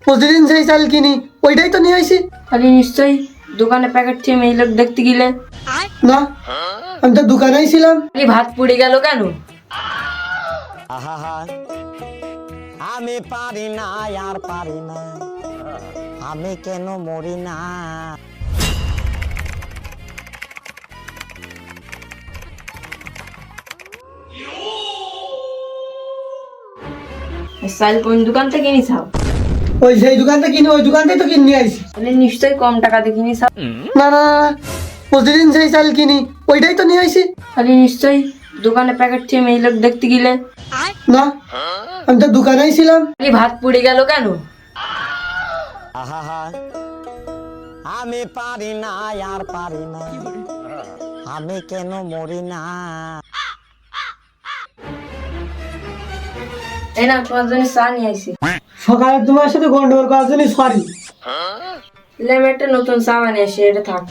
প্রতিদিন সেই চাল কিনি, ওইটাই তো নিয়ে আইছি। আরে নিশ্চয়ই দোকানে প্যাকেট থেকে এই লোক দেখতে গেলে। না, আমি তো দোকানেই ছিলাম। আরে ভাত পুড়ে গেল কেন? আহা আমি পারি না আর পারি না, আমি কেন মরি না। চাল কোন দোকান থেকে কিনিসাও? ওই সেই দোকান থেকে কিনি, ওই দোকান থেকে তো কিনে নিয়ে আইছি। আরে নিশ্চয়ই কম টাকাতে কিনিসাও। না না না, প্রতিদিন সেই চাল কিনি, ওইটাই তো নিয়ে আইছি। আরে নিশ্চয়ই দোকানে প্যাকেট থেকে এই লোক দেখতে গেলে। না, আমি তো দোকানেই ছিলাম। আরে ভাত পুড়ে গেল কেন? আহা আমি পারি না আর পারি না, আমি কেন মরি না। এই না তোমার জন্য চা নিয়ে আইছি। সকালে তোমার সাথে গন্ডগোল করার জন্য সরি। আমি একটা নতুন চা বানিয়ে আসি, এটা থাক।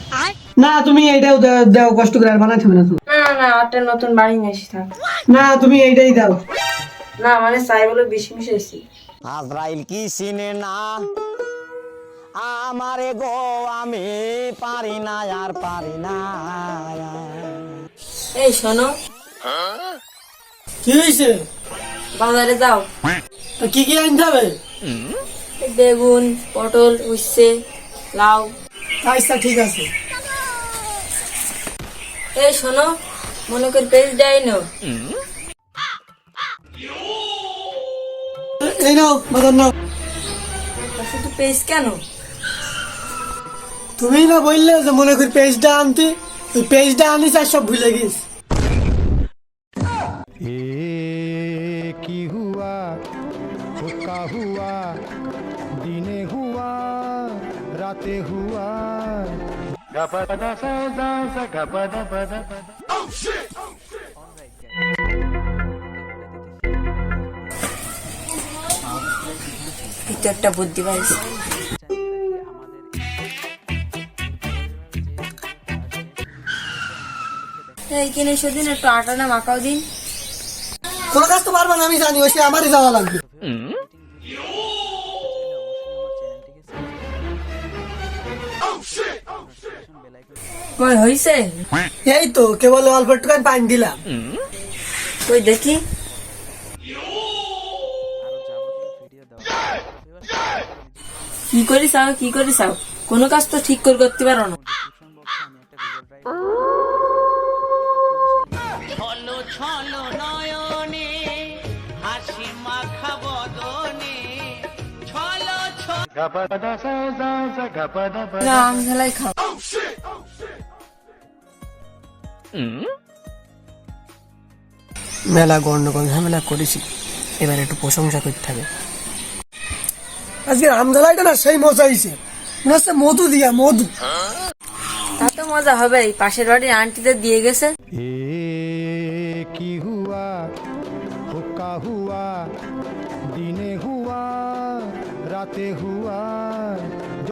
না, তুমি এইটাও দাও, কষ্ট করে আর বানাতে হবে না তুমি। না না না, একটা নতুন বাড়ি নিয়ে আসি, থাক। না, তুমি এইটাই দাও। না মানে চাই বলে বেশি মিশাইছি। আজরাইল কি চিনে না আমারে গো, আমি পারি না আর পারি না। এই শোনো, কি হয়েছে? বাজারে যাও। তো কি কি আনতে হবে? এই বেগুন, পটল, উচ্ছে, লাউ। আচ্ছা ঠিক আছে। এই শোনো, মনে করি পেস্ট দেয় না। এই নাও, বাজার নাও। শুধু পেস্ট কেন? তুমি না বললে যে মনে করি পেজটা আনতে, ওই পেজটা আনিস আর সব ভুলে গেছ। ये की हुआ हुक्का हुआ, दिने हुआ राते हुआ। কিছু একটা বুদ্ধি পাইছি। এই কিনে সেদিন একটু আটাটা মাখাও দিন। কোনো কাজ তো পারবা না আমি জানি, ওই সে আমারই যাওয়া লাগবে। কই হইছে? এই তো কেবল অল্প একটু পানি দিলাম। কই দেখি। কি করি চাও, কি করি চাও? কোনো কাজ তো ঠিক করে করতে পারো না। ছলো ছলো নয়নে হাসি মাখা বদনে ছলো না, আম ঝালাই খাও। মেলা গন্ডগোল ঝামেলা করেছি, এবার একটু প্রশংসা করতে হবে। আজকে আমদালাইটা না সেই মজা হয়েছে, মনে হচ্ছে মধু দিয়া, মধু। তা তো মজা হবে, পাশের বাড়ির আন্টিদের দিয়ে গেছে। ये की हुआ हुक्का हुआ, दिने हुआ राते हुआ।